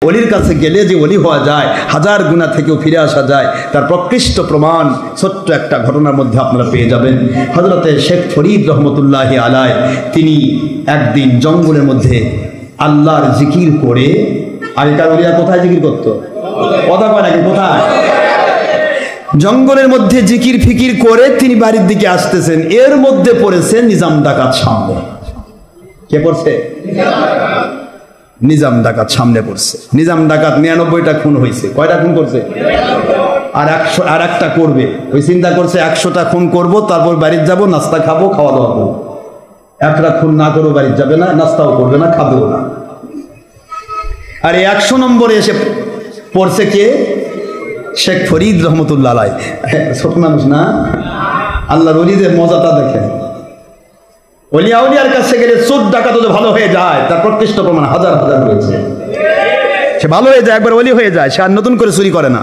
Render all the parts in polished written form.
ওলির কাছে গেলে যে ওলি হওয়া যায়, হাজার গুনাহ থেকেও ফিরে আসা যায়, তার প্রকৃষ্ট প্রমাণ ছোট্ট একটা ঘটনার মধ্যে আপনারা পেয়ে যাবেন। হযরতে শেখ ফরিদ রহমতুল্লাহি আলাইহি তিনি একদিন জঙ্গলের মধ্যে আল্লাহর জিকির করে, আগেকার ওলিরা কোথায় জিকির করতো? কথা কয় নাকি? কোথায়? জঙ্গলের মধ্যে জিকির ফিকির করে তিনি বাড়ির দিকে আসতেছেন, এর মধ্যে পড়েছে নিজাম ডাকাত সামনে। কে পড়ছে? নিজাম ডাকাত সামনে পড়ছে। নিজাম ডাকাত 99টা খুন হয়েছে। কয়টা খুন করছে? আর একটা করবে। ওই চিন্তা করছে 100টা খুন করব, তারপর বাড়ির যাব, নাস্তা খাবো, খাওয়া দাওয়া করবো। একটা খুন না করো বাড়ির যাবে না, নাস্তাও করবে না, খাবেও না। আর 100 নম্বরে এসে পড়ছে কে? শেখ ফরিদ রহমতুল্লাহ আলাইহি। ছোট মানুষ না? আল্লাহর ওলিদের মজাটা দেখেন। ওলিয়া উলিয়ার কাছে গেলে চোর ডাকাত তো ভালো হয়ে যায়, তার প্রকৃষ্ট প্রমাণ হাজার হাজার রয়েছে। সে ভালো হয়ে যায়, একবার ওলি হয়ে যায়, সে আর নতুন করে চুরি করে না।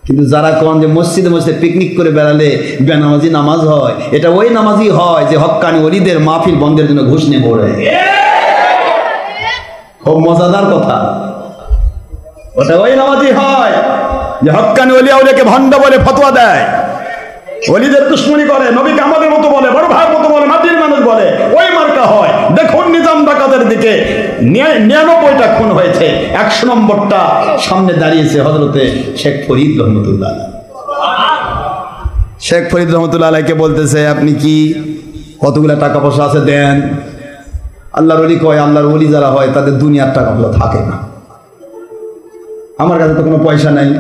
কিন্তু যারা কোন যে মসজিদে মসজিদে পিকনিক করে বেড়ালে বেনামাজি নামাজ হয়, এটা ওই নামাজি হয় যে হক্কানি ওলিদের মাহফিল বন্ধের জন্য ঘুষ নিয়ে পড়ে। খুব মজাদার কথা। ওটা ওই নামাজি হয় যে হক্কানি ওলিয়া উলিয়াকে ভণ্ড বলে ফতোয়া দেয়, ওলিদের দুশমনি করে, নবীকে আমাদের মতো বলে, বড় ভাইয়ের মতো বলে, মাটির মানুষ বলে, ওই মার্কা হয়। দেখুন নিজাম ডাকাতের দিকে 99টা খুন হয়েছে, 100 নম্বরটা সামনে দাঁড়িয়েছে হযরতে শেখ ফরিদ রহমতুল্লাহ। শেখ ফরিদ রহমতুল্লাহ আলাইকে বলতেছে, আপনি কি কতগুলা টাকা পয়সা আছে দেন? আল্লাহর ওলি কয়, আল্লাহর ওলি যারা হয় তাদের দুনিয়ার টাকাগুলো থাকে না। আমার কাছে তো কোনো পয়সা নাই।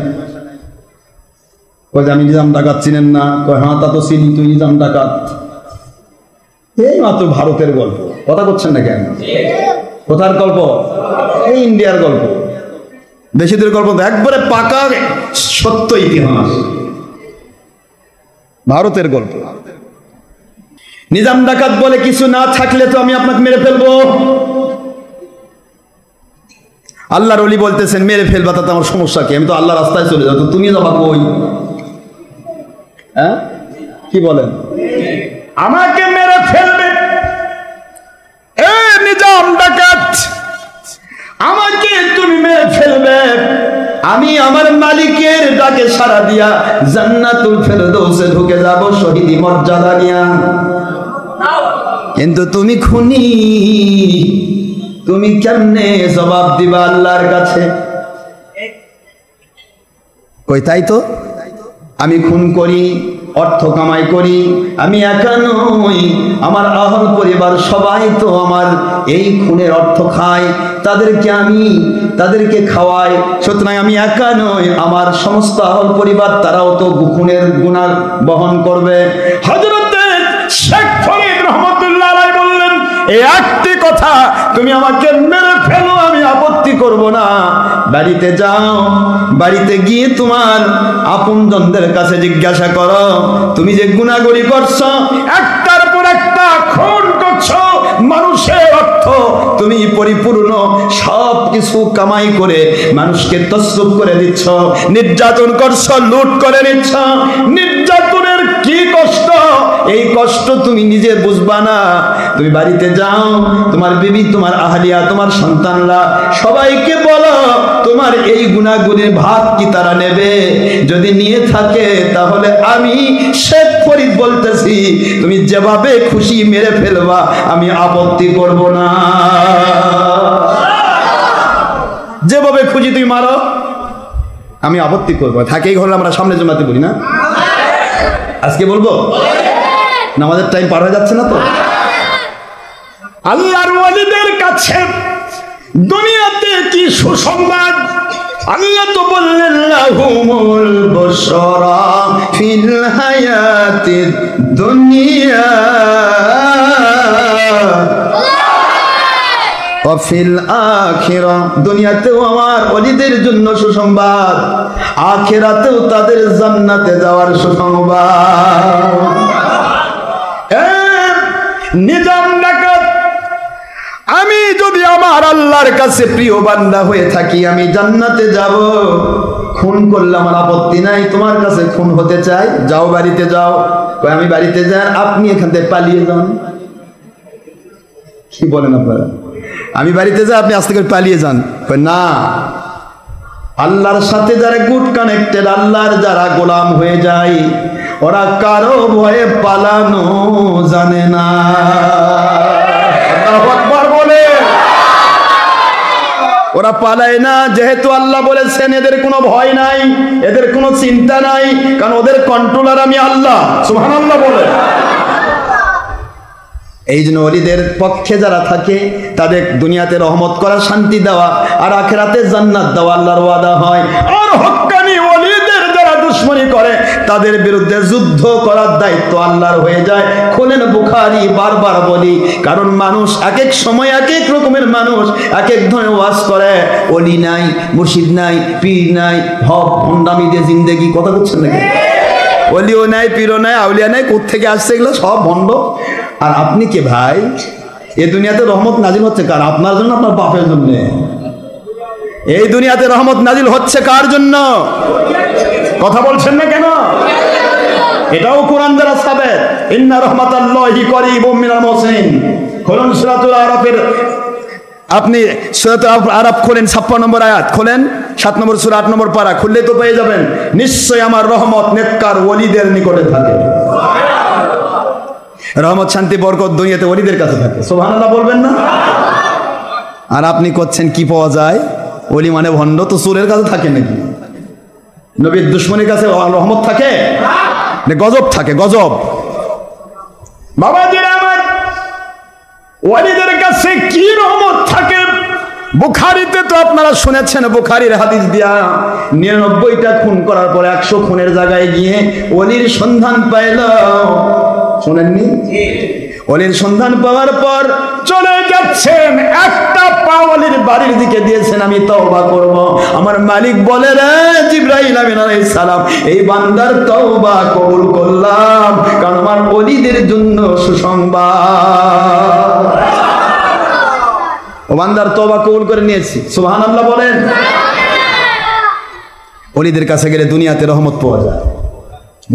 কয় আমি নিজাম ডাকাত চিনেন না? কয় হ্যাঁ তা তো চিনি, তুই নিজাম ডাকাত। এই মাত্র ভারতের গল্প, কথা করছেন না কেন? কোথার গল্প? এই ইন্ডিয়ার গল্প, দেশিদের গল্প, একবারে পাকা সত্য ইতিহাস, ভারতের গল্প। নিজাম ডাকাত বলে, কিছু না থাকলে তো আমি আপনাকে মেরে ফেলবো। আল্লাহর ওলি বলতেছেন, মেরে ফেলবা তাতে আমার সমস্যা কি? আমি তো আল্লাহ রাস্তায় চলে যাবো, তুমি যাবা কই? হ্যাঁ, কি বলেন? আমাকে মেরে ফেলবে? এ নিজাম ডাকাত, আমাকে তুমি মেরে ফেলবে? আমি আমার মালিকের ডাকে সাড়া দিয়া জান্নাতুল ফেরদৌসে ঢুকে যাব শহীদি মর্যাদা নিয়া। কিন্তু তুমি খুনি, তুমি কেমনে জবাব দিবা আল্লাহর কাছে? কই তাই তো, আমি খুন করি, অর্থ কামাই করি, আমি একা নই, আমার আহল পরিবার সবাই তো আমার এই খুনের অর্থ খায়, তাদেরকে খাওয়াই। সুতরাং আমি একা নই, আমার সমস্ত আহল পরিবার তারাও তো খুনের গুনাহ বহন করবে। হযরতে শেখ ফরিদ রহমতুল্লাহ আলাইহি বললেন, এই একটি কথা, তুমি আমাকে মেরে ফেলো, আমি আপত্তি করব না। বাড়িতে যাও, বাড়িতে গিয়ে তোমার আপনজনদের কাছে জিজ্ঞাসা করো, তুমি যে গুনাহগুলি করছো, একটার পর একটা খুন করছো, মানুষের অর্থ তুমি পরিপূর্ণ সব কিছু কামাই করে মানুষকে তসরুফ করে দিচ্ছ, নির্যাতন করছো, লুট করে নিচ্ছ। নির্যাতনের কি কষ্ট, এই কষ্ট তুমি নিজে বুঝবা না। তুমি বাড়িতে যাও, তোমার বিবি, তোমার আহলিয়া, তোমার সন্তানরা সবাইকে বলো, তোমার এই গুনাহগুলির ভাগ কি তারা নেবে? যদি নিয়ে থাকে তাহলে আমি শেখ ফরিদ বলতেছি, তুমি যেভাবে খুশি মেরে ফেলবা, আমি আপত্তি করব না। যেভাবে খুশি তুমি মারো, আমি আপত্তি করবো। থাকেই হলো আমরা সামনে জমাতে বলি না, আজকে বলবো না, আমাদের টাইম পার হয়ে যাচ্ছে না তো। আল্লাহর ওয়ালিদের কাছে দুনিয়াতে কি সুসংবাদ! আল্লাহ তো বললেন, লাহুমুল বুশরা ফিল হায়াতিদ দুনিয়া ওয়া ফিল আখিরাহ, দুনিয়াতেও আমার ওলিদের জন্য সুসংবাদ, আখিরাতেও তাদের জান্নাতে যাওয়ার সুসংবাদ। নিজাম ডাকাত, আমি যদি আমার আল্লাহর কাছে প্রিয় বান্দা হয়ে থাকি, আমি জান্নাতে যাব। খুন করলে আমার আপত্তি নাই, তোমার কাছে খুন হতে চাই, যাও বাড়িতে যাও। আমি বাড়িতে যাই, আপনি এখান থেকে পালিয়ে যান। কি বলেন আপনারা? আমি বাড়িতে যাই, আপনি আস্তে করে পালিয়ে যান। না, আল্লাহর সাথে যারা গুড কানেক্টেড, আল্লাহর যারা গোলাম হয়ে যায়, ওরা কারো ভয়ে পালানো জানে না। আল্লাহু আকবার বলে। ওরা পালায় না, যেহেতু আল্লাহ বলেছেন এদের কোনো ভয় নাই, এদের কোনো চিন্তা নাই, কারণ ওদের কন্ট্রোলার আমি আল্লাহ। সুবহানাল্লাহ বলে। এই জন্য ওলিদের পক্ষে যারা থাকে তাদের দুনিয়াতে রহমত করা, শান্তি দেওয়া, আর আখিরাতে জান্নাত দেওয়া আল্লাহর ওয়াদা হয়। আর হক্কানি ওলিদের যারা দুশমনী করে তাদের বিরুদ্ধে যুদ্ধ করার দায়িত্ব আল্লাহর হয়ে যায়। খোলেন বুখারী, বারবার বলি, কারণ মানুষ এক এক সময় এক এক রকমের মানুষ এক এক ধরনের ওয়াজ করে। ওলি নাই, মুর্শিদ নাই, পীর নাই, হক ভণ্ডামি দিয়ে জিন্দেগি। কথা বলছেন নাকি? ওলিও নাই, পীরও নাই, আউলিয়া নাই, কোত্থেকে আসছে এগুলো? সব ভণ্ড। আর আপনি কে ভাই? এই দুনিয়াতে রহমত নাজিল হচ্ছে কার? আপনার জন্য, আপনার বাপের জন্য। এই দুনিয়াতে রহমত নাজিল হচ্ছে কার জন্য? কথা বলছেন না কেন? এটাও কোরআন দ্বারা সাবেত। ইন্না রাহমাতাল্লাহি করিবুম মিনাল মুহসিনিন। খুলুন সূরাতুল আরাফের, আপনি সূরাতুল আরাফ খোলেন, 56 নম্বর আয়াত খোলেন, 7 নম্বর সূরা 8 নম্বর পারা খুললে তো পেয়ে যাবেন। নিশ্চয় আমার রহমত নেককার ওলিদের নিকটে থাকে। রহমত, শান্তি, বরকত দুনিয়াতে ওলিদের কাছে থাকে। সুবহানাল্লাহ বলবেন না? আর আপনি করছেন কি পাওয়া যায়? ওলি মানে ভণ্ড। তো চোরের কাছে থাকে নাকি? নবীর দুশমনের কাছে রহমত থাকে? গজব থাকে, গজব। বাবাজিরা আমার, ওলিদের কাছে কি রহমত থাকে? বুখারীতে তো আপনারা শুনেছেন, বুখারীর হাদিস দিয়া 99টা খুন করার পরে 100 খুনের জায়গায় গিয়ে ওলির সন্ধান পাইল। শুনেননি? ওলির সন্ধান পাওয়ার পর চলে যাচ্ছেন, একটা পা ওলির বাড়ির দিকে দিয়েছেন, আমি তওবা করব। আমার মালিক বলে, রে জিবরাইল আলাইহিস সালাম, এই বান্দার তওবা কবুল করলাম, কারণ আমার ওলিদের জন্য সুসংবাদ। ও বান্দার তওবা কবুল করে নিয়েছি। সুবহানাল্লাহ বলেন। ওলিদের কাছে গেলে দুনিয়াতে রহমত পাওয়া যায়,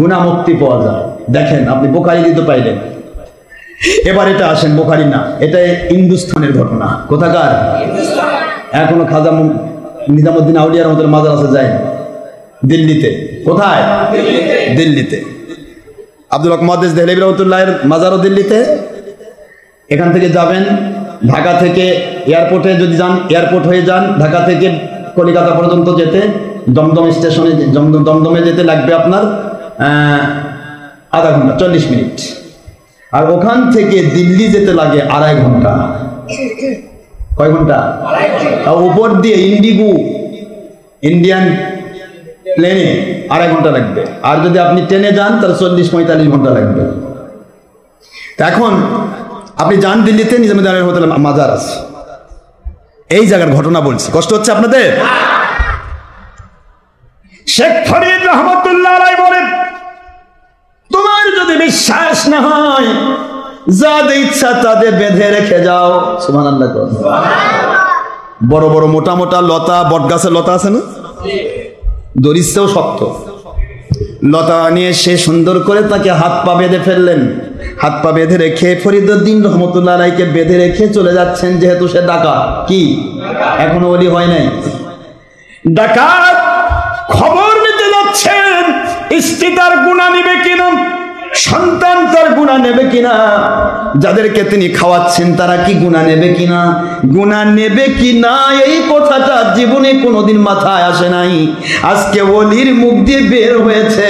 গুনাহ মুক্তি পাওয়া যায়। দেখেন, আপনি বুখারী দিতে পাইলেন। এবার এটা আসেন, বুখারী না, এটা হিন্দুস্তানের ঘটনা। কোথাকার? এখনো খাজা নিজামুদ্দিন আউলিয়া রহমতুল্লাহ মাজার আছে, যায় দিল্লিতে। কোথায়? দিল্লিতে। আব্দুল হক মুহাদ্দিস দেহলভী রহমতুল্লাহের মাজারও দিল্লিতে। এখান থেকে যাবেন, ঢাকা থেকে এয়ারপোর্টে যদি যান, এয়ারপোর্ট হয়ে যান, ঢাকা থেকে কলিকাতা পর্যন্ত যেতে দমদম স্টেশনে, দমদমে যেতে লাগবে আপনার আধা ঘন্টা, 40 মিনিট। আর ওখান থেকে দিল্লি যেতে লাগে 2.5 ঘন্টা। কয় ঘন্টা? উপর দিয়ে ইন্ডিগো, ইন্ডিয়ান প্লেনে 2.5 ঘন্টা লাগবে। আর যদি আপনি ট্রেনে যান তাহলে 40-45 ঘন্টা লাগবে। এখন আপনি যান দিল্লিতে, নিজামুদ্দিন আউলিয়া রহমতুল্লাহ মাজার আছে। এই জায়গার ঘটনা বলছি, কষ্ট হচ্ছে আপনাদের? শেখ ফরিদ রহমতুল্লাহ আলাইহি বলেন, তোমার যদি বিশ্বাস না হয়, যাদের ইচ্ছা তাদের বেঁধে রেখে যাও। সুবহানাল্লাহ। বড় বড় মোটা মোটা লতা, বটগাছের লতা আছে না, দড়ির চেয়েও শক্ত লতা নিয়ে সে সুন্দর করে তাকে হাত পা বেঁধে ফেললেন। হাত পা বেঁধে রেখে ফরিদউদ্দিন রহমতুল্লাহ আলাইহিকে বেঁধে রেখে চলে যাচ্ছেন, যেহেতু সে ডাকাত। কি এখনো ওলি হয় নাই? ডাকাত খবর নিতে যাচ্ছেন, স্ত্রী তার গুনাহ নেবে কিনা, সন্তান তার গুনাহ নেবে কিনা, যাদেরকে তিনি খাওয়াচ্ছেন তারা কি গুনাহ নেবে কিনা, গুনাহ নেবে কিনা এই কথাটা জীবনে কোনোদিন মাথায় আসে নাই। আজকে ওলির মুখ দিয়ে বের হয়েছে,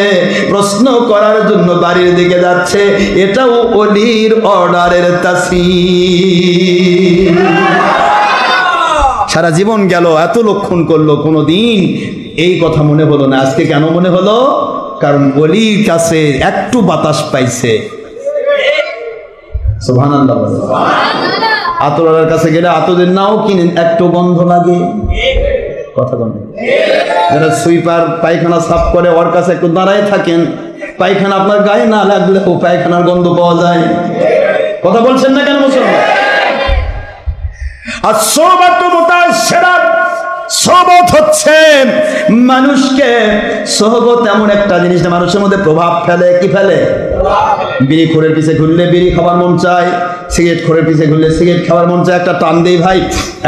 প্রশ্ন করার জন্য বাড়ির দিকে যাচ্ছে, এটাও ওলির অর্ডারের তাসির। সারা জীবন গেল, এত লক্ষণ করলো, কোনোদিন এই কথা মনে হলো না। আজকে কেন মনে হলো? কারণ ওলির কাছে একটু বাতাস পাইছে। সুবহানাল্লাহ। আতরের কাছে গেলে আতরের নাও কিনেন, একটু গন্ধ লাগে। কথা বলেন। যারা সুইপার পায়খানা সাফ করে, ওর কাছে একটু দাঁড়ায় থাকেন, পায়খানা আপনার গায়ে না লাগলে ও পায়খানার গন্ধ পাওয়া যায়। কথা বলছেন না কেন মুসলমান? আর সোবাতু মুতাশশিরা, সোহবত হচ্ছে মানুষকে, সোহবত এমন একটা জিনিস না মানুষের মধ্যে প্রভাব ফেলে। কি ফেলে? বিড়ি খোরের পিছে ঘুরলে বিড়ি খাবার মন চায়, সিগারেট খোরের পিছে ঘুরলে সিগারেট খাবার মন চায়। একটা টান দেই ভাই,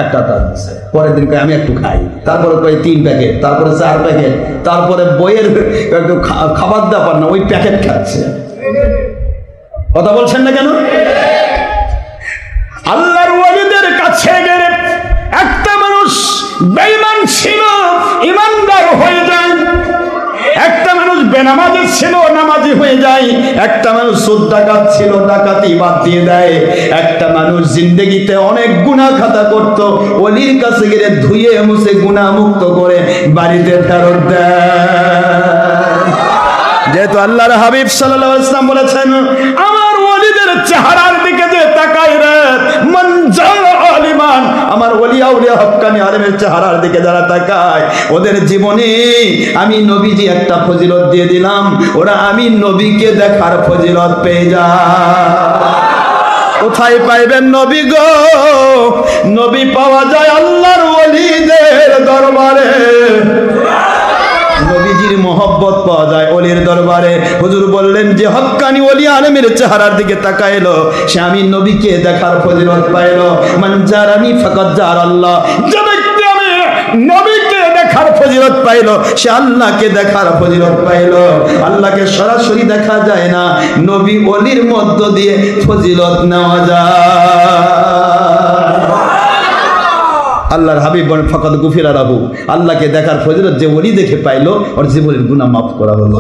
একটা টান দিচ্ছে, পরের দিন আমি একটু খাই, তারপরে 3 প্যাকেট, তারপরে 4 প্যাকেট, তারপরে বইয়ের একটু খাবার দাবার না ওই প্যাকেট খাচ্ছে। কথা বলছেন না কেন? আল্লাহর ওয়ালিদের কাছে গেলে একটা মানুষ বেঈমান ছিল, ইমানদার হয়ে যায়। একটা মানুষ বেনামাজি ছিল, নামাজি হয়ে যায়। একটা মানুষ সুদ ডাকাত ছিল, ডাকাতি বাদ দিয়ে দেয়। একটা মানুষ জিন্দেগিতে অনেক গুনাহ খাতা করত, ওলির কাছে গিয়ে ধুয়ে মুছে গুনাহ মুক্ত করে বাড়িতে ফেরত দেয়। যেহেতু আল্লাহর হাবিব সাল্লাল্লাহু আলাইহি ওয়াসাল্লাম বলেছেন, আমার ওলিদের চেহারার দিকে যে তাকাই রে মান জারা আলিমান, আমার ওলি আউলিয়া হক্কানি আলেমের চেহারার দিকে যারা তাকায় ওদের জীবনে আমি নবীজি একটা ফজিলত দিয়ে দিলাম, ওরা আমি নবীকে দেখার ফজিলত পেয়ে যায়। কোথায় পাইবেন নবী গো? নবী পাওয়া যায় আল্লাহর ওলিদের দরবারে। নবীজির মহব্বত পাওয়া যায় ওলির দরবারে। হুজুর বললেন যে হক্কানি ওলি আলেমের চেহারার দিকে তাকাইলো সে আমি নবীকে দেখার ফজিলত পাইলো। মান জারানি ফাকাদ জারাল্লাহ, যে ব্যক্তি আমি নবীকে দেখার ফজিলত পাইলো সে আল্লাহকে দেখার ফজিলত পাইলো। আল্লাহকে সরাসরি দেখা যায় না, নবী ওলির মধ্য দিয়ে ফজিলত নেওয়া যায়। আল্লাহর হাবিব বলেন ফাকাদ গুফিরা লাহু, আল্লাহকে দেখার ফজিলত যে ওলি দেখে পাইলো ওর জীবনের গুনাহ মাফ করা হলো।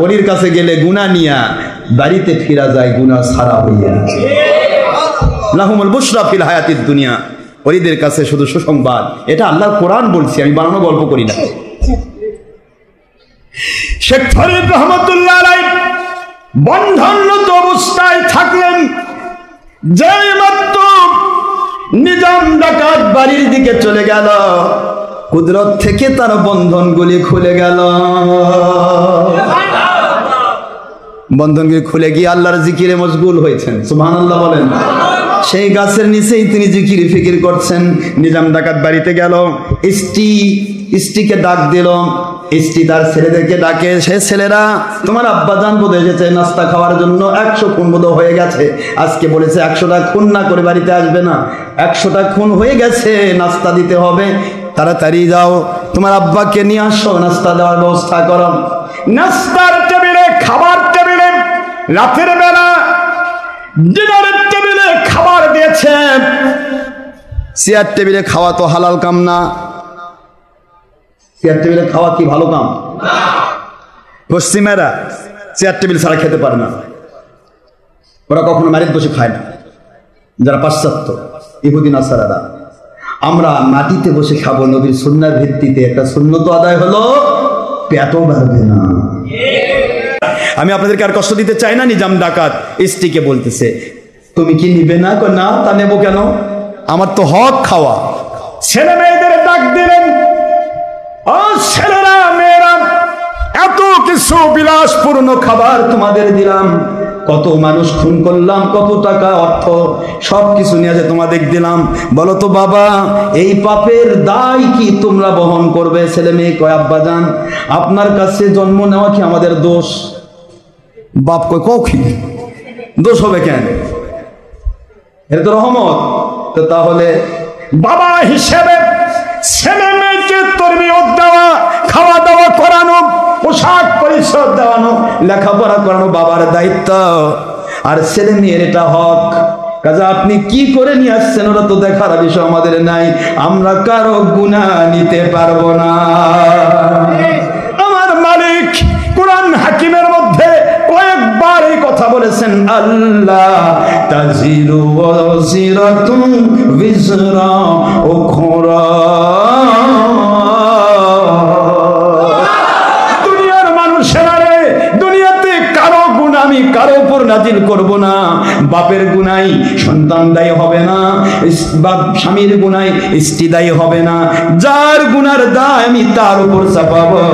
ওলির কাছে গেলে গুনাহ নিয়া বাড়িতে ফিরা যায় গুনাহ ছাড়া হইয়া। লাহুমুল বুশরা ফিল হায়াতিদ দুনিয়া, ওলিদের কাছে শুধু সুসংবাদ। এটা আল্লাহর কোরআন বলছি, আমি বানানো গল্প করি না। শেখ ফরিদ রহমাতুল্লাহ আলাইহি বন্ধনরত অবস্থায় থাকলেন, যেই মাত্র নিজাম ডাকাত বাড়ির দিকে চলে গেল, কুদরত থেকে তার বন্ধনগুলি খুলে গেল। বন্ধনগুলি খুলে গিয়ে আল্লাহর জিকিরে মশগুল হয়েছেন। সুবহানাল্লাহ বলেন। সেই গাছের নিচেই তিনি জিকির ফিকির করছেন। নিজাম ডাকাত বাড়িতে গেল, স্ত্রীকে ডাক দিল। স্ত্রী তার ছেলেদেরকে ডাকে, সে ছেলেরা তোমার আব্বাজান বোধ এসেছে নাস্তা খাওয়ার জন্য, 100 খুন বোধ হয়ে গেছে, আজকে বলেছে 100টা খুন না করে বাড়িতে আসবে না, 100টা খুন হয়ে গেছে, নাস্তা দিতে হবে, তাড়াতাড়ি যাও তোমার আব্বাকে নিয়ে আসো, নাস্তা দেওয়ার ব্যবস্থা করো। নাস্তার টেবিলে, খাবার টেবিলে, রাতের বেলা ডিনারের টেবিলে খাবার দিয়েছে। চেয়ার টেবিলে খাওয়া তো হালাল কাম না। চেয়ার টেবিলে খাওয়া কি ভালো কাম? পশ্চিমেরা চেয়ার টেবিল ছাড়া খেতে পারে না, ওরা কখনো মাটিতে বসে খায় না। যারা পাশ্চাত্য ইহুদি নাসারারা, আমরা মাটিতে বসে খাবো নবীর সুন্নাহর ভিত্তিতে। একটা সুন্নত আদায় হলো, পেটও বাড়বে না। আমি আপনাদেরকে আর কষ্ট দিতে চাই না। নিজাম ডাকাত স্ত্রীকে বলতেছে তুমি কি নিবে না? না, তা নেবো কেন? আমার তো হক খাওয়া। ছেলে মেয়েদের ডাক দিলেন, ও ছেলেরা মেয়েরা, এত কিছু বিলাসপূর্ণ খাবার তোমাদের দিলাম, কত মানুষ খুন করলাম, কত টাকা অর্থ সবকিছু নিয়ে আসে তোমাদের দিলাম, বলো তো বাবা এই পাপের দায় কি তোমরা বহন করবে? ছেলে মেয়ে কয় আব্বাজান আপনার কাছে জন্ম নেওয়া কি আমাদের দোষ? বাপ কয় কি দোষ হবে কেন? এটা তো রহমত। তো তাহলে বাবা হিসেবে ছেলে মেয়েকে তরবিয়ত দেওয়া, খাওয়া দাওয়া করানো, পোশাক পরিচ্ছদ দেওয়ানো, লেখাপড়া করানো বাবার দায়িত্ব, আর ছেলে মেয়ের এটা হক। কাজে আপনি কি করে নিয়ে আসছেন ওরা তো দেখার বিষয় আমাদের নাই, আমরা কারো গুনাহ নিতে পারবো না। আমার মালিক কুরআন হাকিমের মধ্যে কয়েকবার এই কথা বলেছেন, আল্লাহ তাজিরু ওয়াজিরাতুন বিজরা উখরা। দুনিয়ার মানুষেরা রে, দুনিয়াতে কারো গুনাহ আমি কারো উপর নাজিল করব না। বাপের গুনাই সন্তান দায়ী হবে না, স্বামীর গুনায় স্ত্রী দায়ী হবে না, যার গুনার দায় আমি তার উপর চাপাবো।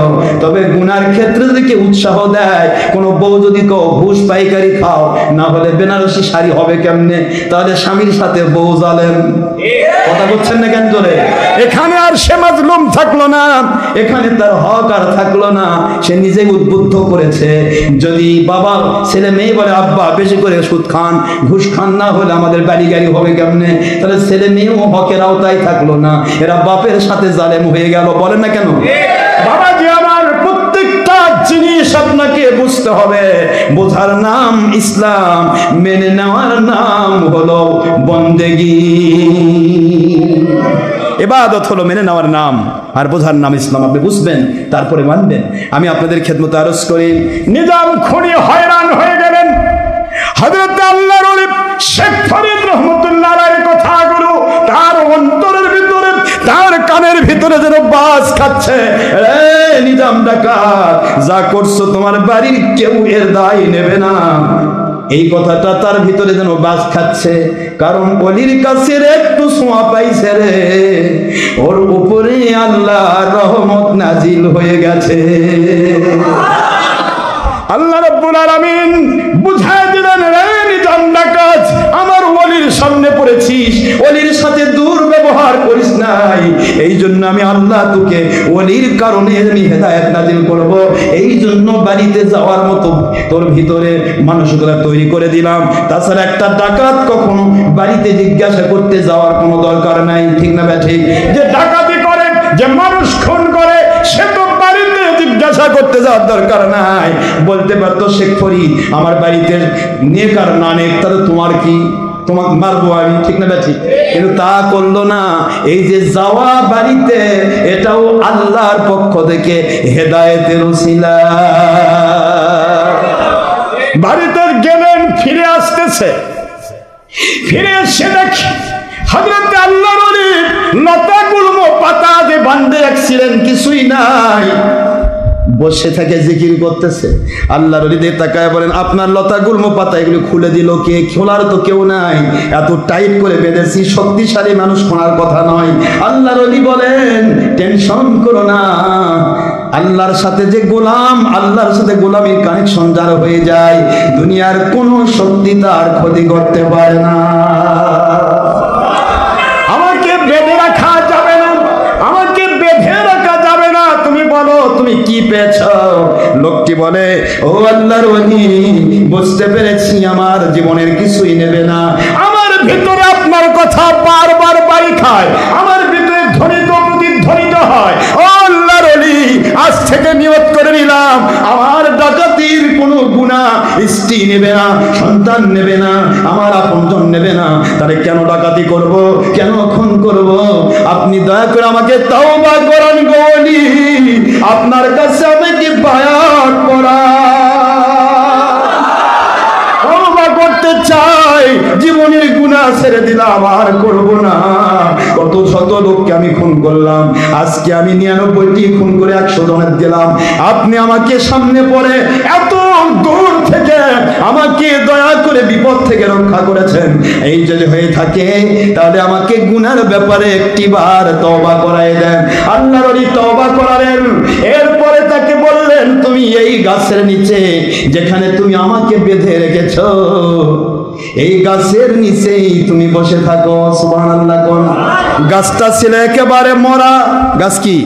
তবে গুনার ক্ষেত্রে যদি কেউ উৎসাহ দেয়, কোনো বউ যদি ঘুষ পাইকারি খাও, না হলে বেনারসি শাড়ি হবে কেমনে, তাহলে স্বামীর সাথে বউ জালেম। কথা বলছেন না কেন জোরে? এখানে আর সে মাজলুম থাকলো না, এখানে তার হক আর থাকলো না, সে নিজেই উদ্বুদ্ধ করেছে। যদি বাবা ছেলে মেয়ে বলে আব্বা বেশি করে সুদ খান, ঘুষ খান, না হলে আমাদের বাড়ি গাড়ি হবে কেমনে, তাহলে ছেলে মেয়েও হকের আওতায় থাকলো না, এরা বাপের সাথে জালেম হয়ে গেল। বলেন না কেন? বাবাজি আমার, প্রত্যেকটা জিনিস আপনাকে বুঝতে হবে। বোঝার নাম ইসলাম, মেনে নেওয়ার নাম হলো বন্দেগী। ইবাদত হলো মেনে নেওয়ার নাম, আর বোঝার নাম ইসলাম। আপনি বুঝবেন, তারপরে মানবেন। আমি আপনাদের খেদমতে আরজ করি, নিজাম খুনি হয়রান হয়ে গেলেন। হযরত আল্লাহর ওলি শেখ ফরিদ রহমাতুল্লাহ আলাইহির কথাগুলো তার অন্তরের ভিতরে, তার কানের ভিতরে যেন বাস খাচ্ছে। রে নিজাম ডাকাত, যা করছো তোমার বাড়ির কেউ এর দায় নেবে না। এই কথাটা তার ভিতরে যেন বাস খাচ্ছে, কারণ ওলির কাছে একটু ছোঁয়া পাইছে রে, ওর উপরে আল্লাহর রহমত নাজিল হয়ে গেছে। আল্লাহ রাব্বুল আলামিন বুঝায় দিলেন, রে নিজাম ডাকাত, আমার ওলির সামনে পড়েছিস, ওলির সাথে দুর্ব্যবহার করিস নাই, এই জন্য আমি আল্লাহ তোকে ওলির কারণে আমি হেদায়েত নাজিল করব। এই জন্য বাড়িতে যাওয়ার মতো তোর ভিতরে মানসিকতা তৈরি করে দিলাম। তাছাড়া একটা ডাকাত কখনো বাড়িতে জিজ্ঞাসা করতে যাওয়ার কোনো দরকার নাই, ঠিক না ঠিক? যে ডাকাতি করে, যে মানুষ খুন করে, সে তো বাড়িতে জিজ্ঞাসা করতে যাওয়ার দরকার নাই। বলতে পারতো শেখ ফরিদ আমার বাড়িতে নেক আর না নেক তাহলে তোমার কি, তোমাকে মারবো আমি, ঠিক না ঠিক? কিন্তু তা করলো না। এই যে যাওয়া বাড়িতে, এটাও আল্লাহর পক্ষ থেকে হেদায়েতের উসিলা। বাড়িতে গেলেন, ফিরে আসতেছে, ফিরে এসে দেখি হযরত আল্লাহর ওলি লতা গুল্ম পাতা যে বাঁধে রাখছিলেন, কিছুই নাই, বসে থেকে জিকির করতেছে। আল্লাহর ওলি দিয়ে তাকায় বলেন, আপনার লতা গুল্ম পাতা এগুলো খুলে দিল কে? খোলার তো কেউ নাই, এত টাইট করে বেঁধেছি, শক্তিশালী মানুষ খোলার কথা নয়। আল্লাহর ওলি বলেন, টেনশন করো না, আল্লাহর সাথে যে গোলাম, আল্লাহর সাথে গোলামের কানেকশন যার হয়ে যায়, দুনিয়ার কোন শক্তি তার ক্ষতি করতে পারে না। আমাকে বেঁধে রাখা যাবে না, আমাকে বেঁধে রাখা যাবে না। তুমি বলো তুমি কি পেয়েছ? লোকটি বলে, ও আল্লাহর ওলি, বুঝতে পেরেছি আমার জীবনের কিছুই নেবে না, আমার ভিতরে আপনার কথা বারবার বাড়ি খায়, আমার ভিতরে ধ্বনিত প্রতিধ্বনিত হয়। ও আল্লাহর ওলি, আজ থেকে নিয়ত করে নিলাম, আমার ডাকাতির কোনো গুনাহ স্ত্রী নেবে না, সন্তান নেবে না, আমার আপনজন নেবে না। তাহলে কেন ডাকাতি করব, কেন খুন করব? আপনি দয়া করে আমাকে তওবা করান গো ওলি, আপনার কাছে আমাকে বায়াত করা করতে চাই, জীবনের গুনাহ ছেড়ে দিলাম, আর করব না। কত শত লোককে আমি খুন করলাম, আজকে আমি 99টি খুন করে 100 জনের দিলাম। আপনি আমাকে সামনে পড়ে এত দূর থেকে আমাকে দয়া করে বিপদ থেকে রক্ষা করেছেন। এই যদি হয়ে থাকে, তাহলে আমাকে গুনার ব্যাপারে একটিবার তওবা করাই দেন। আল্লাহর ওলি তওবা করালেন। এরপরে তাকে বললেন, তুমি এই গাছের নিচে যেখানে তুমি আমাকে বেঁধে রেখেছো, এই গাছের নিচেই তুমি বসে থাকো। সুবহানাল্লাহ কোন? গাছটা ছিল একেবারে মরা গাছ। কি?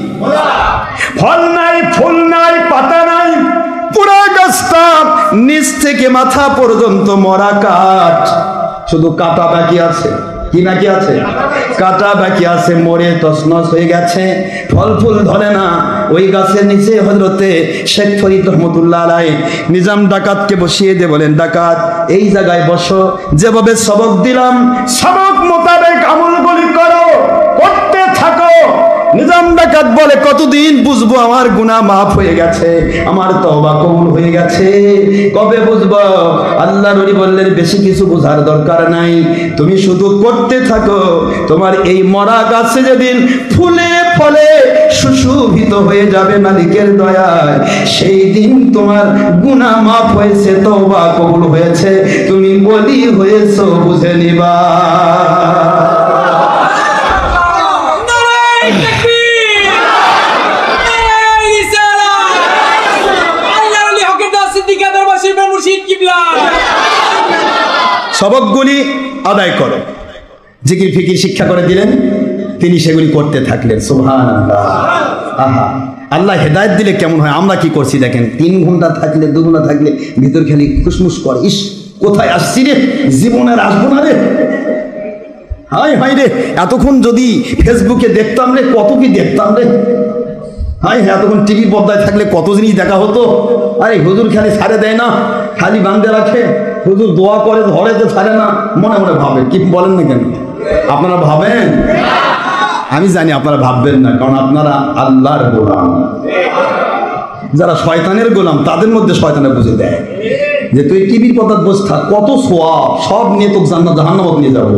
ফল নাই, ফুল নাই, পাতা নাই, পুরো গাছটা নিচ থেকে মাথা পর্যন্ত মরা কাঠ, শুধু কাটা বাকি আছে। কি বাকি আছে? কাটা বাকি আছে, মরে তছনছ হয়ে গেছে, ফল ফুল ধরে না। ওই গাছের নিচে হযরতে শেখ ফরিদ রহমাতুল্লাহ আলাইহি নিজাম ডাকাতকে বসিয়ে দিয়ে বলেন, ডাকাত এই জায়গায় বসো, যেভাবে সবক দিলাম সবক মোতাবেক আমলগুলি করো, করতে থাকো। নিজাম ডাকাত বলে, কতদিন বুঝবো আমার গুনাহ মাফ হয়ে গেছে, আমার তওবা কবুল হয়ে গেছে, কবে বুঝবো? আল্লাহর ওলি বললেন, বেশি কিছু বোঝার দরকার নাই, তুমি শুধু করতে থাকো। তোমার এই মরা গাছে যেদিন ফুলে ফলে সুশোভিত হয়ে যাবে মালিকের দয়ায়, সেই দিন তোমার গুনাহ মাফ হয়েছে, তওবা কবুল হয়েছে, তুমি ওলি হয়েছো বুঝে নিবা। সবকগুলি আদায় করো। জিকির ফিকির শিক্ষা করে দিলেন, তিনি সেগুলি করতে থাকলেন। সুবহানাল্লাহ। আহা, আল্লাহ হেদায়েত দিলে কেমন হয়। আমরা কি করছি দেখেন, 3 ঘন্টা থাকলে 2 ঘন্টা থাকলে ভিতর খালি খুশমুশ করে, ইস কোথায় আসছি রে, জীবনের আসবো না রে, হাই হাই রে, এতক্ষণ যদি ফেসবুকে দেখতাম রে, কত কি দেখতাম রে, হাই হ্যাঁ, এতক্ষণ টিভি পর্দায় থাকলে কত জিনিস দেখা হতো। আরে হুজুর খালি ছাড়ে দেয় না, খালি বান্ধে রাখে, হুজুর দোয়া করে ধরে তো ছাড়ে না, মনে মনে ভাবে। কি বলেন না কেন? আপনারা ভাবেন? আমি জানি আপনারা ভাববেন না, কারণ আপনারা আল্লাহর গোলাম। যারা শয়তানের গোলাম, তাদের মধ্যে শয়তানে বুঝে দেয় যে তুই টিভির পর্দায় বসে থাক, কত সোয়াব, সব নিয়ে তোকে জান্নাত জাহান্নামে নিয়ে যাবো।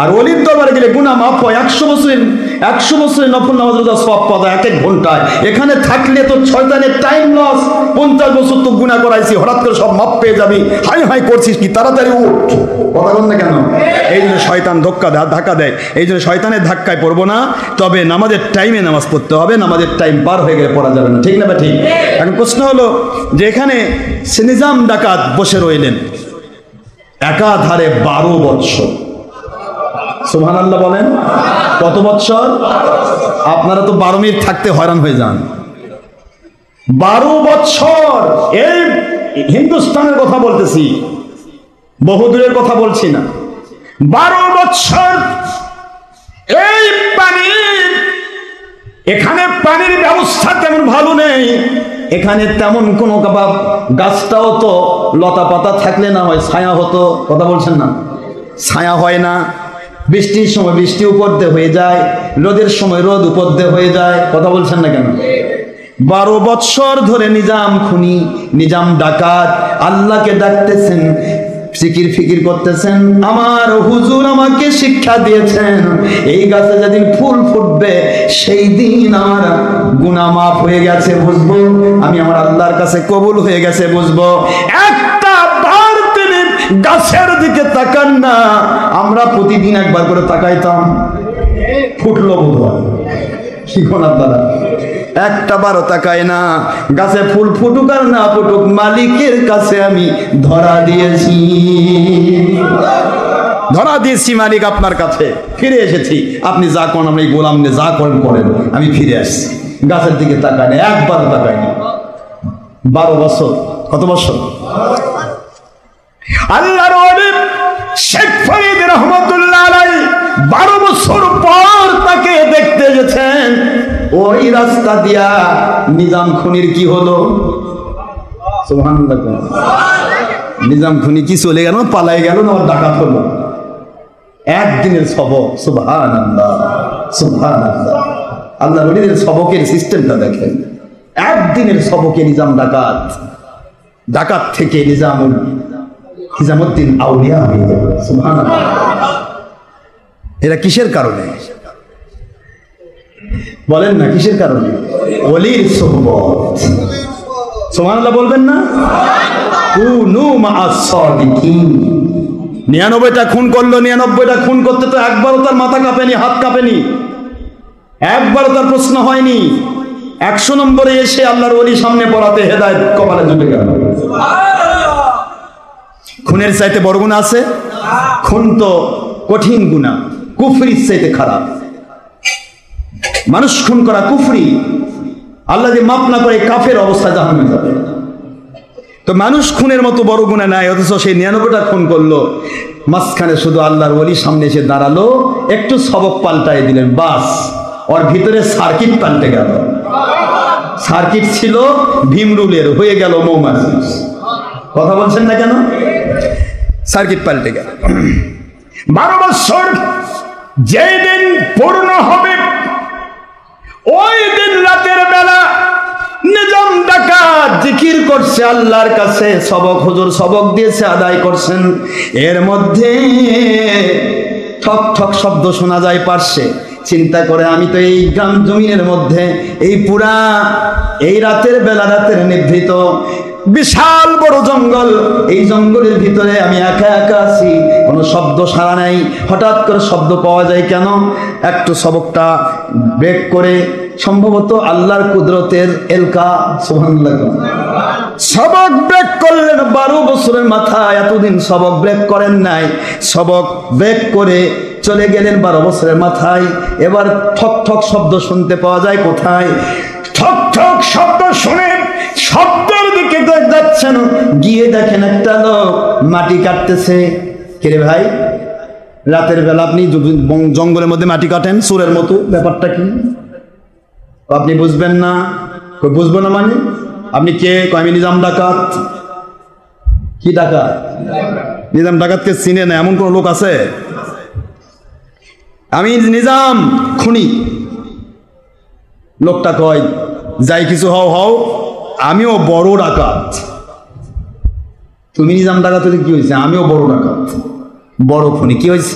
আর ওলির দরবারে গেলে গুনাহ মাফ হয়। 100 বছরের নফল নামাজ রোজা সওয়াব পাওয়া যায় 1 ঘন্টায়। এখানে থাকলে তো শয়তানের টাইম লস। 50 বছর তো গুনাহ করাইছি, হঠাৎ করে সব মাফ পেয়ে যাবি, হাই হাই করছিস কি, তাড়াতাড়ি উঠ। কথা বল না কেন? এই জন্য শয়তান ধাক্কা দেয়। এই জন্য শয়তানের ধাক্কায় পড়বো না, তবে নামাজের টাইমে নামাজ পড়তে হবে। নামাজের টাইম পার হয়ে গেলে পড়া যাবে না, ঠিক না? ঠিক। এখন প্রশ্ন হলো যে এখানে নিজাম ডাকাত বসে রইলেন একাধারে 12 বৎসর। সুবহানাল্লাহ বলেন। কত বৎসর? আপনারা তো 12 মিনিট থাকতে হয়রান হয়ে যান। 12 বৎসর। এই হিন্দুস্তানের কথা বলতেছি, বহুদূরের কথা বলছি না। 12 বৎসর এই পানি, এখানে পানির ব্যবস্থা তেমন ভালো নেই। এখানে তেমন কোনো গাছটাও তো লতা পাতা থাকলে না হয় ছায়া হতো। কথা বলছেন না? ছায়া হয় না। বৃষ্টির সময় বৃষ্টি উপর দিয়ে হয়ে যায়, রোদের সময় রোদ উপর দিয়ে হয়ে যায়। কথা বলছেন না কেন? 12 বৎসর ধরে নিজাম খুনি, নিজাম ডাকাত আল্লাহকে ডাকতেছেন, জিকির ফিকির করতেছেন। আমার হুজুর আমাকে শিক্ষা দিয়েছেন, এই গাছে যেদিন ফুল ফুটবে সেই দিন আমার গুনাহ মাফ হয়ে গেছে বুঝবো, আমি আমার আল্লাহর কাছে কবুল হয়ে গেছে বুঝবো। একটা বার তিনি গাছের দিকে তাকান না। আমরা প্রতিদিন একবার করে তাকাইতাম, ফুটলো বোধহয়, কি গোনার দ্বারা একটা বারো তাকায় না। গাছে ফুল ফুটুক আর না ফুটুক, মালিকের কাছে আমি ধরা দিয়েছি, মালিক আপনার কাছে ফিরে এসেছি। আপনি যা করেন, আমি গোলাম নিয়ে যা করেন করেন, আমি ফিরে আসছি। গাছের দিকে তাকায় না, একবারও তাকায় না। 12 বছর। কত বছর? আল্লাহর ওলি শেখ ফরিদ রহমতুল্লাহ আলাইহি 12 বছর পর তাকে দেখতে গেছেন। ওই রাস্তা দিয়া নিজাম খুনির কি হলো? সুবহানাল্লাহ। নিজাম খুনি কি চলে গেল, পালাই গেল না, ডাকাত হলো? একদিনের সবক। সুবহানাল্লাহ, সুবহানাল্লাহ। আল্লাহর ওলিদের সবকের সিস্টেমটা দেখেন। একদিনের সবকে নিজাম ডাকাত থেকে নিজামুদ্দিন আউলিয়া হয়ে যাবে। সুবহানাল্লাহ। এরা কিসের কারণে বলেন না? কিসের কারণে? ওলির সুহবত। সুবহানাল্লাহ বলবেন না? কুনু মা'আস সাদিকিন। 99টা খুন করলো, 99টা খুন করতে তো একবারও তার মাথা কাঁপেনি, হাত কাঁপেনি, একবারও তার প্রশ্ন হয়নি। 100 নম্বরে এসে আল্লাহর ওলি সামনে পড়াতে হেদায়েত কপালে জুটে গেল। খুনের চাইতে বড় গুনাহ আছে? খুন তো কঠিন গুনাহ, কুফরির চাইতে খারাপ। মানুষ খুন করা কুফরি, আল্লাহ যে মাফ না করে কাফের অবস্থা জাহান্নামে যাবে। তো মানুষ খুনের মতো বড় গুনাহ নাই, অথচ সেই 99টা খুন করলো। মাঝখানে শুধু আল্লাহর ওলি সামনে এসে দাঁড়ালো, একটু সবক পাল্টাই দিলেন, বাস ওর ভিতরে সার্কিট পাল্টে গেল। সার্কিট ছিল ভীমরুলের, হয়ে গেল মৌমাছি। কথা বলছেন না কেন? সার্কিট পাল্টে গেল। 12 বছর যেই দিন পূর্ণ হবে, ওই দিন রাতের বেলা নিজাম ডাকাত জিকির করছে আল্লাহর কাছে। সবক হুজুর সবক দিয়েছে, আদায় করছেন। এর মধ্যে ঠক ঠক শব্দ শোনা যায় পার্শ্বে। চিন্তা করে, আমি তো এই গ্রাম জমিনের মধ্যে, এই পুরা এই রাতের বেলা, রাতের নিভৃত বিশাল বড় জঙ্গল, এই জঙ্গলের ভিতরে আমি একা একা আছি, কোনো শব্দ সাড়া নাই। হঠাৎ করে শব্দ পাওয়া যায় কেন? একটু সবকটা ব্রেক করে, সম্ভবত আল্লাহর কুদরতের এলকা। সুবহানাল্লাহ। সবক ব্রেক করলেন 12 বছরের মাথায়, এতদিন সবক ব্রেক করেন নাই, সবক ব্রেক করে চলে গেলেন 12 বছরের মাথায়। এবার ঠক ঠক শব্দ শুনতে পাওয়া যায় কোথায়? ঠক ঠক শব্দ শুনে শব্দের দিকে যাচ্ছেন, গিয়ে দেখেন একটা লোক মাটি কাটতেছে। কে রে ভাই, রাতের বেলা আপনি জঙ্গলের মধ্যে মাটি কাটেন চোরের মতো, ব্যাপারটা কি আপনি বুঝবেন না? বুঝবো না মানে আপনি কে? আমি নিজাম ডাকাত। কি ডাকাত? নিজাম ডাকাতকে চিনে না এমন কোন লোক আছে? আমি নিজাম খুনি। লোকটা কয় যাই কিছু হও হও, আমিও বড় ডাকাত। তুমি নিজাম ডাকাত হলে কি হয়েছে? আমিও বড় ডাকাত, বড় খুনি। কি হয়েছে?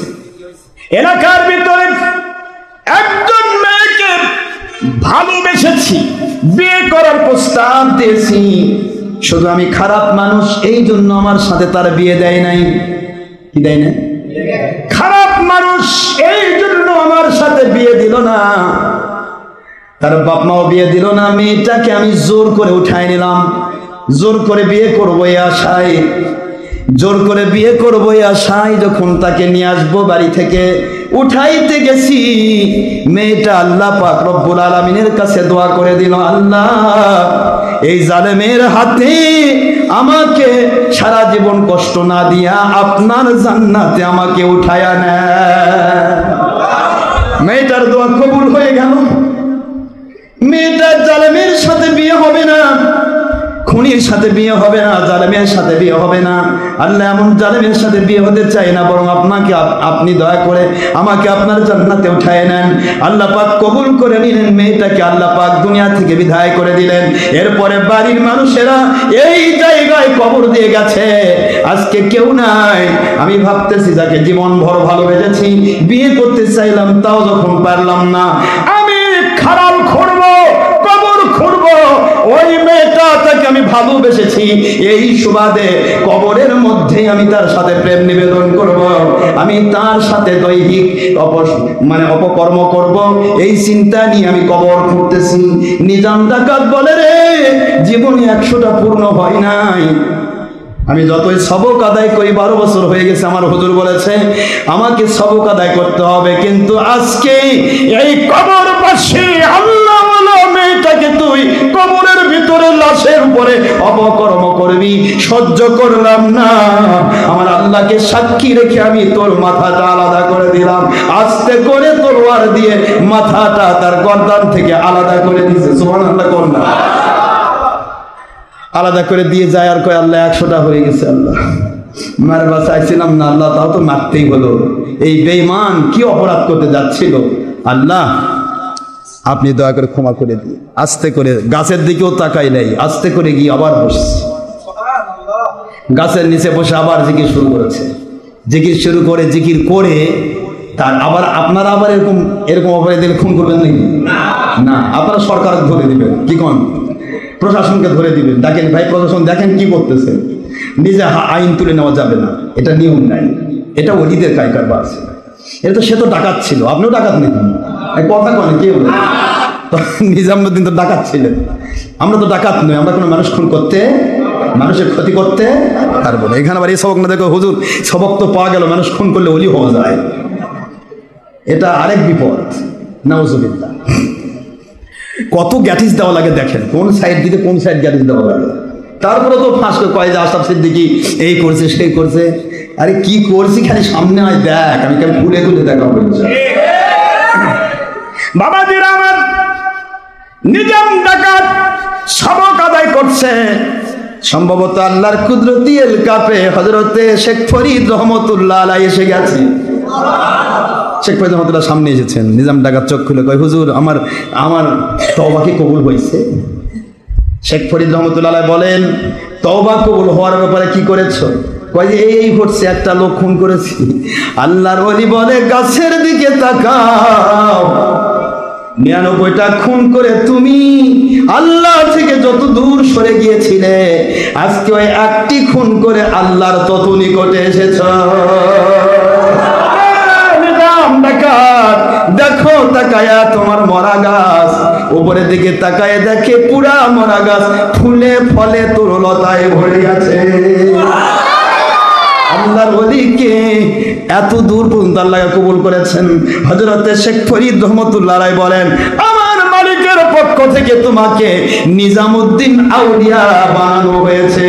এলাকার ভিতরে একজন মেয়েকে ভালোবেসেছি, বিয়ে করার প্রস্তাব দিয়েছি, শুধু আমি খারাপ মানুষ এই জন্য আমার সাথে তার বিয়ে দেয় নাই। কি দেয় না? খারাপ মানুষ এই জন্য আমার সাথে বিয়ে দিল না, তার বাপ মাও বিয়ে দিল না। মেয়েটাকে আমি জোর করে উঠায় নিলাম, জোর করে বিয়ে করবো এই আশায়, জোর করে বিয়ে করবো এই আশায় যখন তাকে নিয়ে আসবো বাড়ি থেকে উঠাইতে গেছি, মেয়েটা আল্লাহ পাক রব্বুল আলামিনের কাছে দোয়া করে দিল, আল্লাহ এই জালেমের হাতে আমাকে সারা জীবন কষ্ট না দিয়া আপনার জান্নাতে আমাকে উঠায়া নেন। মেয়েটার দোয়া কবুল হয়ে গেল। মেয়েটার জালেমের সাথে বিয়ে হবে না, খুনির সাথে বিয়ে হবে না, জালেমের সাথে বিয়ে হবে না। আল্লাহ এমন জালেমের সাথে বিয়ে হতে চাই না, বরং আপনাকে আপনি দয়া করে আমাকে আপনার জান্নাতে উঠায় নেন। আল্লাহ পাক কবুল করে নিলেন মেয়েটাকে, আল্লাহ পাক দুনিয়া থেকে বিদায় করে দিলেন। এরপরে বাড়ির মানুষেরা এই জায়গায় কবর দিয়ে গেছে, আজকে কেউ নাই। আমি ভাবতেছি যাকে জীবন ভর ভালোবেসেছি, বিয়ে করতে চাইলাম, তাও যখন পারলাম না, আমি খারাপ খুঁড়বো, কবর খুঁড়বো। ওই মেয়েটা তাকে আমি ভালোবেসেছি, এই সুবাদে কবরের মধ্যে আমি তার সাথে প্রেম নিবেদন করব, আমি তার সাথে দৈহিক অপকর্ম করব, এই চিন্তা নিয়ে আমি কবর খুঁড়তেছি। নিজাম ডাকাত বলে, রে জীবনে 100টা পূর্ণ হয় নাই। আমি যতই সবক আদায় করি, 12 বছর হয়ে গেছে, আমার হুজুর বলেছে আমাকে সবক আদায় করতে হবে, কিন্তু আজকে এই কবর পাশে আল্লাহ মেয়েটাকে তুই কবরের ভিতরে লাশের উপরে অপকর্ম করবি, সহ্য করলাম না। আমার আল্লাহকে সাক্ষী রেখে আমি তোর মাথাটা আলাদা করে দিলাম। আস্তে করে তলোয়ার দিয়ে মাথাটা তার গর্দান থেকে আলাদা করে দিয়েছে। সুবহানাল্লাহ কোন না? আলাদা করে দিয়ে যায় আর কয় আল্লাহ 100টা হয়ে গেছে। আল্লাহ মারবা চাইছিলাম না, আল্লাহ তাও তো মারতেই হলো। এই বেঈমান কি অপরাধ করতে যাচ্ছিল, আল্লাহ আপনি দয়া করে ক্ষমা করে দিয়ে। আস্তে করে গাছের দিকেও তাকাই নাই, আস্তে করে গিয়ে আবার বসছে, গাছের নিচে বসে আবার জিকির শুরু করেছে। জিকির শুরু করে জিকির করে তার আবার আপনারা আবার এরকম অপরাধ দিলে খুন করবেন নাকি? না, আপনারা সরকার ধরে দিবেন। কি কোন প্রশাসনকে ধরে দিবেন, দেখেন ভাই প্রশাসন দেখেন কি করতেছে, নিজে আইন তুলে নেওয়া যাবে না, এটা নিয়ম নাই, এটা ওলিদের কায়কার বাস। এটা তো সে তো ডাকাত ছিল, আপনিও ডাকাত নাকি? কথা কন কে বলে? নিজামুদ্দিন তো ডাকাত ছিলেন, আমরা তো ডাকাত নই, আমরা কোনো মানুষ খুন করতে, মানুষের ক্ষতি করতে পারবো না। এখানে আবার এই সবক না দেখো হুজুর, সবক তো পাওয়া গেল, মানুষ খুন করলে ওলি হওয়া যায়, এটা আরেক বিপদ। নাউজুবিল্লাহ। কত গ্যাটিস দেওয়া লাগে দেখেন, কোন সাইড দিতে কোন সাইড গ্যাটিস দেওয়া লাগে। তারপরে তো ফাঁস কয় যে আশরাফ সিদ্দিকী এই করছে সেই করছে। আরে কি করছি খালি সামনে আয় দেখ, আমি কেন খুলে খুলে দেখা বলছি। বাবাজিরা আমার, নিজাম ডাকাত সবক আদায় করছে, সম্ভবত আল্লাহর কুদরতি এলকাপে হযরতে শেখ ফরিদ রহমতুল্লাহ আলাইহি এসে গেছে। শেখ ফরিদ রহমতুল্লাহ সামনে এসেছেন। নিজাম ডাকাত চোখ খুলে কয়, হুজুর আমার তওবা কি কবুল হয়েছে? শেখ ফরিদ রহমতুল্লাহ আলাইহি বলেন, তওবা কবুল হওয়ার ব্যাপারে কি করেছো? কয় যে এই ঘটছে, একটা লোক খুন করেছি। আল্লাহর ওলি বলে, গাছের দিকে তাকাও, 99টা খুন করে তুমি আল্লাহ থেকে যত দূর সরে গিয়েছিলে, আজকে ওই একটি খুন করে আল্লাহর তত নিকটে এসেছ। দেখো তাকায়া তোমার মরা গাছ উপরের দিকে তাকায় দেখে পুরা মরা গাছ ফুলে ফলে তরুলতায় ভরে আছে। আল্লাহর ওলিকে এত দূর পর্যন্ত আল্লাহ কবুল করেছেন। হযরতে শেখ ফরিদ রহমাতুল্লাহ আলাইহি বলেন, আমার মালিকের পক্ষ থেকে তোমাকে নিজামুদ্দিন আউলিয়া বানানো হয়েছে।